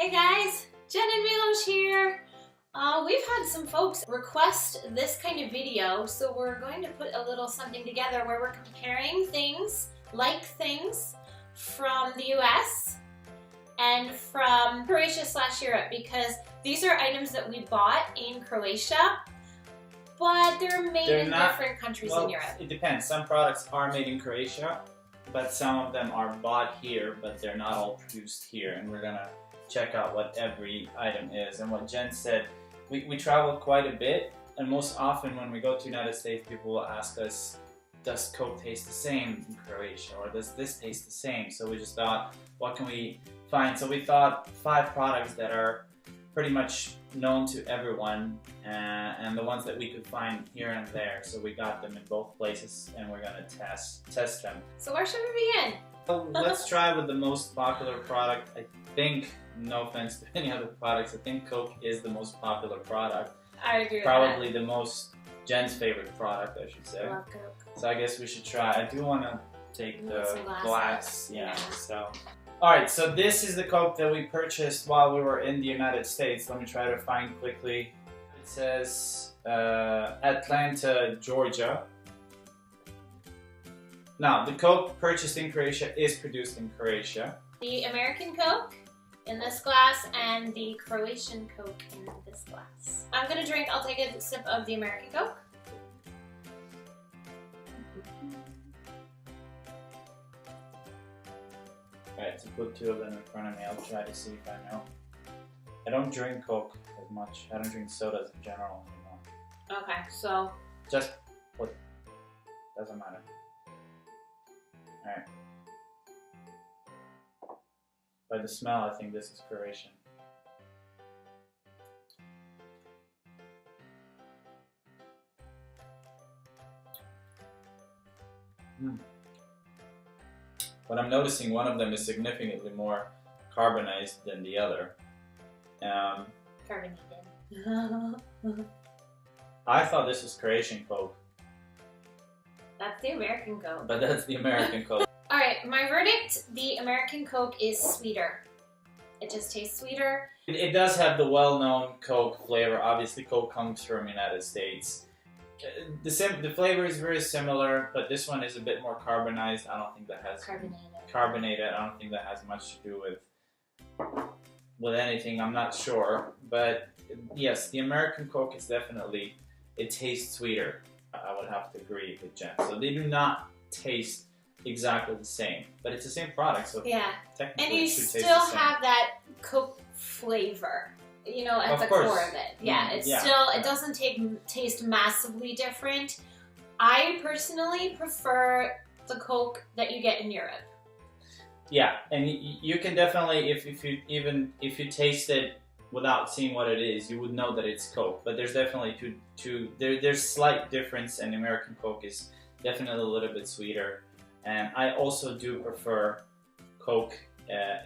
Hey guys, Jen and Miloš here. We've had some folks request this kind of video, so we're going to put a little something together where we're comparing things from the US and from Croatia/Europe, because these are items that we bought in Croatia, but they're made in different countries in Europe. It depends. Some products are made in Croatia, but some of them are bought here, but they're not all produced here, and we're gonna check out what every item is. And what Jen said, we travel quite a bit, and most often when we go to the United States, people will ask us, does Coke taste the same in Croatia, or does this taste the same? So we just thought, what can we find? So we thought 5 products that are pretty much known to everyone, and the ones that we could find here and there. So we got them in both places, and we're gonna test them. So where should we begin? Well, let's try with the most popular product. I think, no offense to any other products, I think Coke is the most popular product. I agree with Probably the most Jen's favorite product, I should say. I love Coke. So I guess we should try. I do want to take the glass. Yeah. So, all right. So this is the Coke that we purchased while we were in the United States. Let me try to find quickly. It says Atlanta, Georgia. Now, the Coke purchased in Croatia is produced in Croatia. The American Coke in this glass and the Croatian Coke in this glass. I'm gonna drink, I'll take a sip of the American Coke. Alright, so put 2 of them in front of me. I'll try to see if I know. I don't drink Coke as much. I don't drink sodas in general anymore. Okay, so... Just put... Doesn't matter. Alright. By the smell, I think this is Croatian. But I'm noticing one of them is significantly more carbonized than the other. Carbonated. I thought this was Croatian Coke. That's the American Coke. But that's the American Coke. Alright, my verdict, the American Coke is sweeter. It just tastes sweeter. It does have the well-known Coke flavor. Obviously, Coke comes from the United States. The flavor is very similar, but this one is a bit more carbonized. I don't think that has... Carbonated. I don't think that has much to do with anything. I'm not sure. But yes, the American Coke is definitely... It tastes sweeter. I would have to agree with Jen. So they do not taste exactly the same, but it's the same product, so yeah, technically and you it should still taste the same. have that Coke flavor, you know, at the core of it. Yeah, it's still, it doesn't taste massively different. I personally prefer the Coke that you get in Europe. Yeah, and you can definitely, if you taste it without seeing what it is, you would know that it's Coke. But there's definitely there's slight difference, and American Coke is definitely a little bit sweeter. And I also do prefer Coke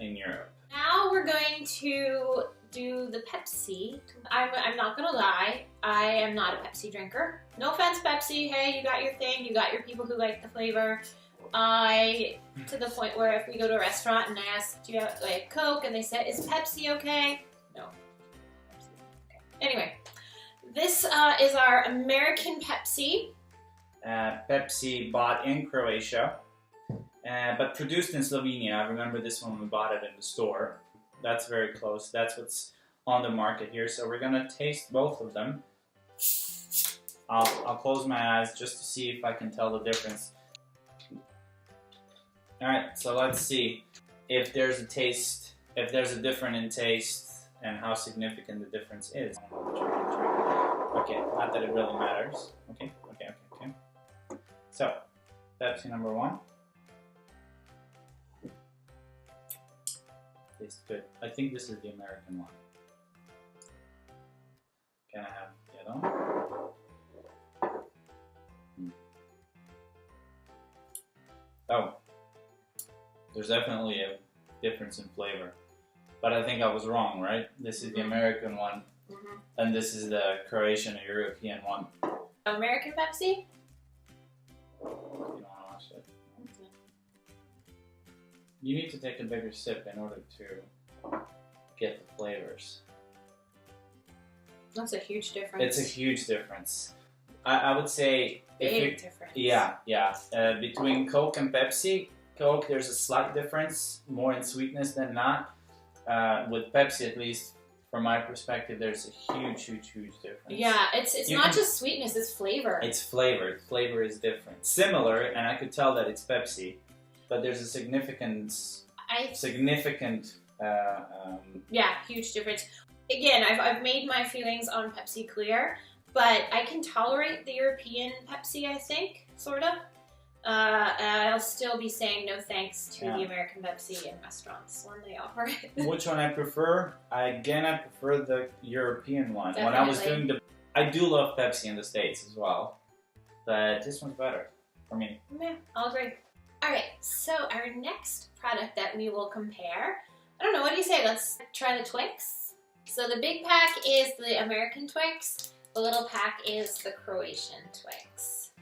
in Europe. Now we're going to do the Pepsi. I'm not gonna lie, I am not a Pepsi drinker. No offense, Pepsi. Hey, you got your thing. You got your people who like the flavor. To the point where if we go to a restaurant and I ask, do you have like Coke? And they said, is Pepsi okay? No. Pepsi. Okay. Anyway, this is our American Pepsi. Pepsi bought in Croatia, but produced in Slovenia. I remember this one, we bought it in the store. That's very close. That's what's on the market here. So we're gonna taste both of them. I'll close my eyes just to see if I can tell the difference. Alright, so let's see if there's a taste, if there's a difference in taste and how significant the difference is. Okay, not that it really matters. Okay. So, Pepsi number 1. Tastes good. I think this is the American one. Can I have the other one? Oh, there's definitely a difference in flavor. But I think I was wrong, right? This is the American one, and this is the Croatian or European one. American Pepsi? You don't want to watch it. You need to take a bigger sip in order to get the flavors. That's a huge difference. It's a huge difference. I would say big difference. Yeah. Between Coke and Pepsi, Coke there's a slight difference, more in sweetness than not. With Pepsi, at least from my perspective, there's a huge difference. Yeah, it's not just sweetness; it's flavor. It's flavor. Flavor is different. Similar, and I could tell that it's Pepsi, but there's a significant. Yeah, huge difference. Again, I've made my feelings on Pepsi clear, but I can tolerate the European Pepsi, I think, sort of. I'll still be saying no thanks to the American Pepsi in restaurants when they offer it. Which one I prefer? I prefer the European one. Definitely. When I was doing I do love Pepsi in the States as well, but this one's better for me. Yeah, I'll agree. Alright, so our next product that we will compare, I don't know, what do you say? Let's try the Twix. So the big pack is the American Twix, the little pack is the Croatian Twix.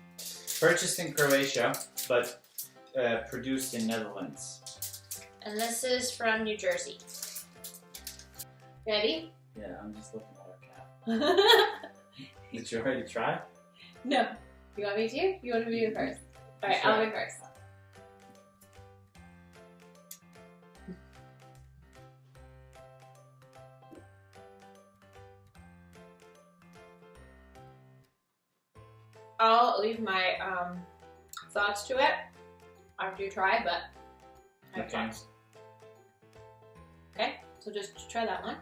Purchased in Croatia, but produced in Netherlands. And this is from New Jersey. Ready? Yeah, I'm just looking at our cat. Did you already try? No. You want me to? You want to be the first? Alright, Sure. I'll be first. I'll leave my thoughts to it after you try, but I have thoughts. Okay, so just try that one.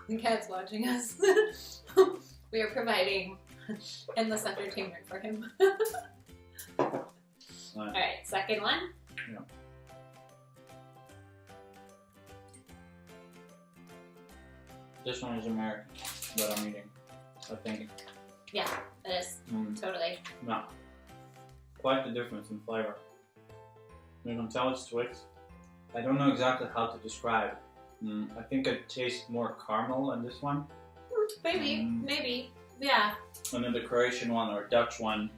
The cat's watching us. We are providing endless entertainment for him. Alright, second one. Yeah. This one is American that I'm eating, I think. Yeah, it is. Totally. No. Quite the difference in flavor. You can tell it's Twix. I don't know exactly how to describe. I think it tastes more caramel in this one. Maybe. Yeah. And then the Croatian one or Dutch one,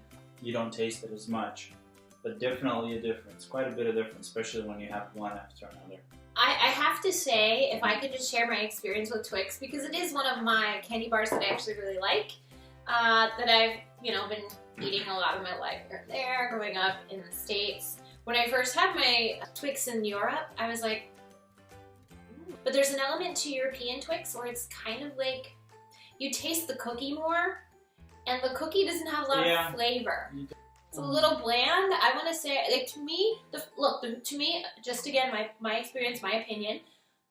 you don't taste it as much. But definitely a difference. Quite a bit of difference, especially when you have one after another. I have to say, if I could just share my experience with Twix, because it is one of my candy bars that I actually really like, that I've, been eating a lot of my life here and there, growing up in the States. When I first had my Twix in Europe, I was like, ooh. But there's an element to European Twix where it's kind of like, you taste the cookie more, and the cookie doesn't have a lot of flavor. It's a little bland. I want to say, like, to me, just again, my experience, my opinion,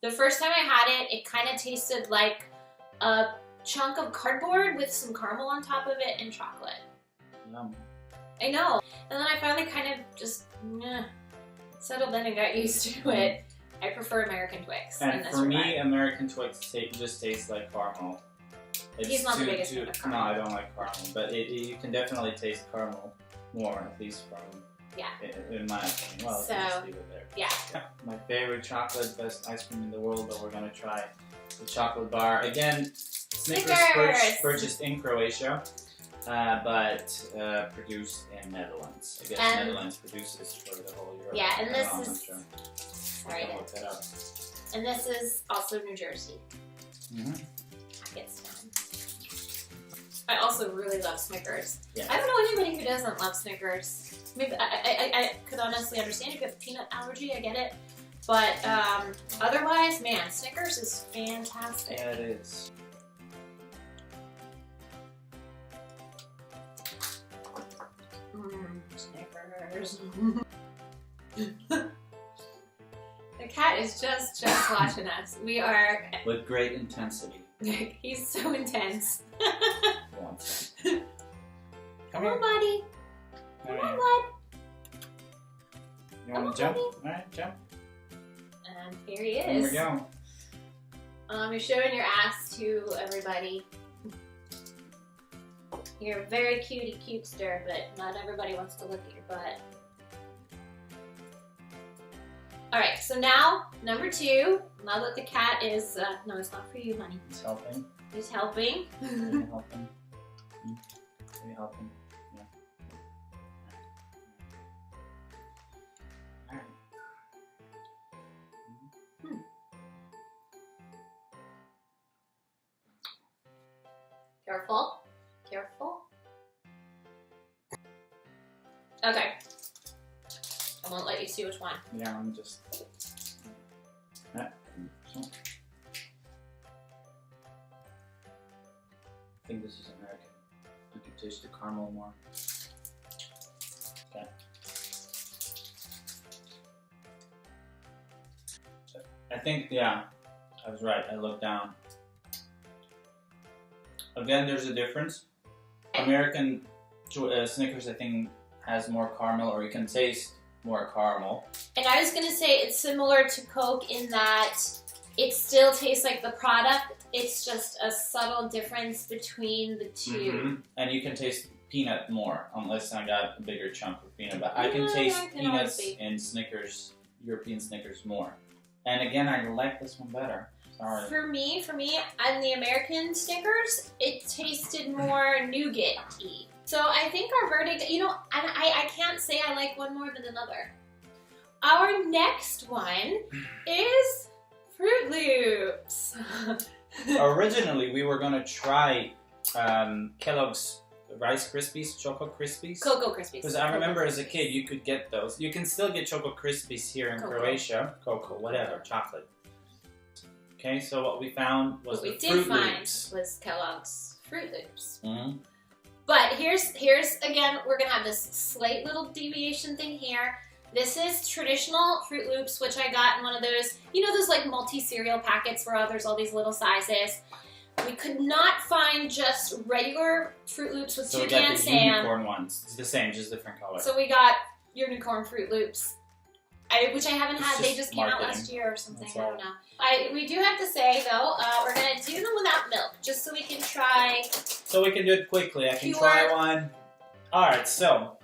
the first time I had it, it kind of tasted like a chunk of cardboard with some caramel on top of it and chocolate. Yum. I know. And then I finally kind of just settled in and got used to it. I prefer American Twix. And for me, American Twix just tastes like caramel. He's not the biggest fan of caramel. No, I don't like caramel, but you can definitely taste caramel more, at least from, in my opinion. Well, so, just leave it there. Yeah. My favorite chocolate, best ice cream in the world that we're going to try. The chocolate bar. Again, Snickers purchased in Croatia, but produced in Netherlands. I guess Netherlands produces for the whole Europe. Yeah, and this is... Sure. Sorry. Look that up. And this is also New Jersey. Mm-hmm. I also really love Snickers. Yes. I don't know anybody who doesn't love Snickers. Maybe I could honestly understand if you have a peanut allergy, I get it. But otherwise, man, Snickers is fantastic. Yeah, it is. Snickers. The cat is just watching us. We are... With great intensity. He's so intense. Come here. on, buddy. Come on, bud. You want to jump? Alright, jump. And here he There we is. go. You're showing your ass to everybody. You're a very cutie cutester, but not everybody wants to look at your butt. Alright, so now, number 2. Now that the cat is... no, it's not for you, honey. He's helping. He's helping. Are you helping? Are you helping? Yeah. Careful. Careful. Okay. I won't let you see which one. Yeah, I'm just... I think this is American. You can taste the caramel more. Okay. I think, yeah, I was right. I looked down. Again, there's a difference. American Snickers, I think, has more caramel, or you can taste more caramel. And I was going to say it's similar to Coke in that it still tastes like the product. It's just a subtle difference between the two. And you can taste peanut more, unless I got a bigger chunk of peanut. But I can taste peanuts in Snickers, European Snickers more. And again, I like this one better. Sorry. For me, on the American Snickers, it tasted more nougat-y. So I think our verdict, you know, and I can't say I like one more than another. Our next one is Froot Loops. Originally, we were gonna try Kellogg's Rice Krispies, Choco Krispies. Cocoa Krispies. Because I remember as a kid, you could get those. You can still get Choco Krispies here in Croatia. Cocoa, whatever, chocolate. Okay, so what we found was what the we did Froot find Loops. was Kellogg's Froot Loops. Mm-hmm. But here's again, we're gonna have this slight little deviation thing here. This is traditional Froot Loops, which I got in one of those, you know, those like multi-cereal packets where there's all these little sizes. We could not find just regular Froot Loops with So we toucan got the Sam. unicorn ones. It's the same, just different color. So we got unicorn Froot Loops, which I haven't had. They just came out marketing. last year or something. That's I don't know. We do have to say though, we're gonna do them without milk, just so we can try. So we can do it quickly. I can try one. All right, so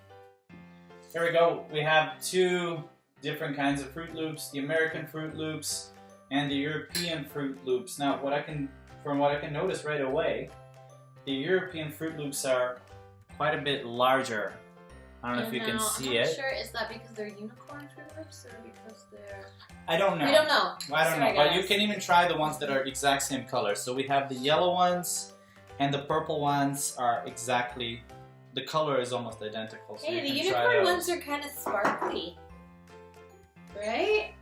here we go. We have two different kinds of Froot Loops: the American Froot Loops and the European Froot Loops. Now, from what I can notice right away, the European Froot Loops are quite a bit larger. I don't know if you can see I'm it. not sure. Is that because they're unicorn Froot Loops or because they're... I don't know. We don't know. I don't know, Sorry, but you guys. can even try the ones that are exact same color. So we have the yellow ones and the purple ones are exactly, the color is almost identical. So Hey, the you can try unicorn those. ones are kind of sparkly, right?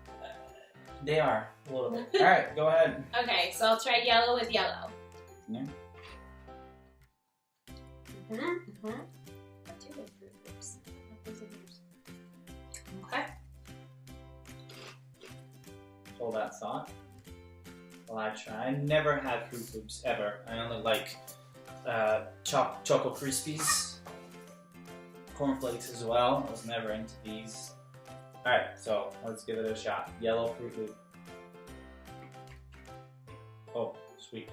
They are, a little bit. Alright, go ahead. Okay, so I'll try yellow with yellow. Yeah. Okay. Hold that thought. Well, I try. I never had Froot Loops ever. I only like Choco Krispies, cornflakes as well. I was never into these. Alright, so let's give it a shot. Yellow Froot Loop. Oh, sweet.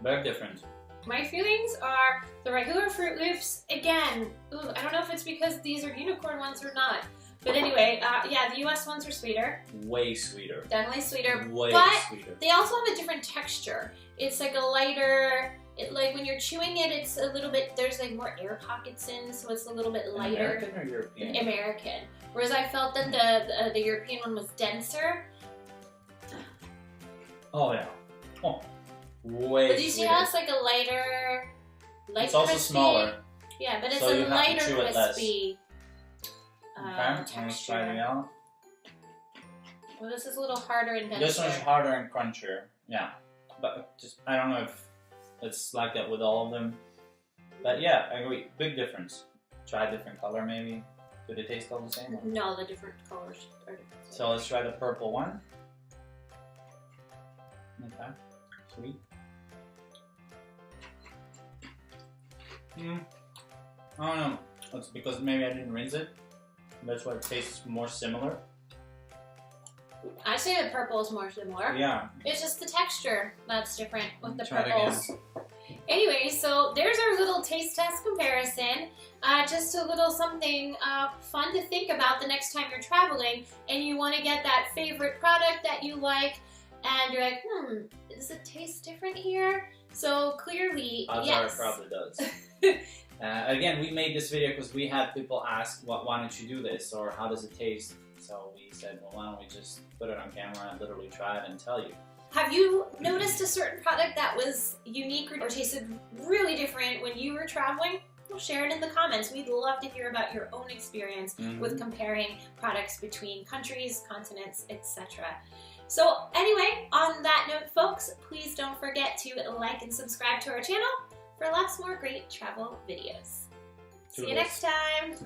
Very different. My feelings are the regular Froot Loops, again, I don't know if it's because these are unicorn ones or not. But anyway, yeah, the US ones are sweeter. Way sweeter. Definitely sweeter. Way but sweeter. They also have a different texture. It's like a lighter, like when you're chewing it, it's a little bit, there's like more air pockets in, so it's a little bit lighter. American or European? American. Whereas I felt that the European one was denser. Oh yeah. Oh, way But do you see sweeter. how it's like a lighter, It's also crispy? smaller. Yeah, but it's So you a have to lighter chew it less. crispy Okay, let's try the texture. yellow. Well, this is a little harder and denser. This one's harder and crunchier. Yeah, but just I don't know if it's like that with all of them. But yeah, I agree. Big difference. Try a different color maybe. Do they taste all the same? No, the different colors are different. So let's try the purple one. Okay, sweet. I don't know. It's because maybe I didn't rinse it. That's why it tastes more similar. I say the purple is more similar. Yeah. It's just the texture that's different with the Try it purples. Anyway, so there's our little taste test comparison. Just a little something fun to think about the next time you're traveling and you want to get that favorite product that you like and you're like, does it taste different here? So clearly, yes. It probably does. Again, we made this video because we had people ask, why don't you do this? Or how does it taste? So we said, well, why don't we just put it on camera and literally try it and tell you. Have you noticed a certain product that was unique or tasted really different when you were traveling? Well, share it in the comments. We'd love to hear about your own experience with comparing products between countries, continents, etc. So anyway, on that note, folks, please don't forget to like and subscribe to our channel for lots more great travel videos. See you next time.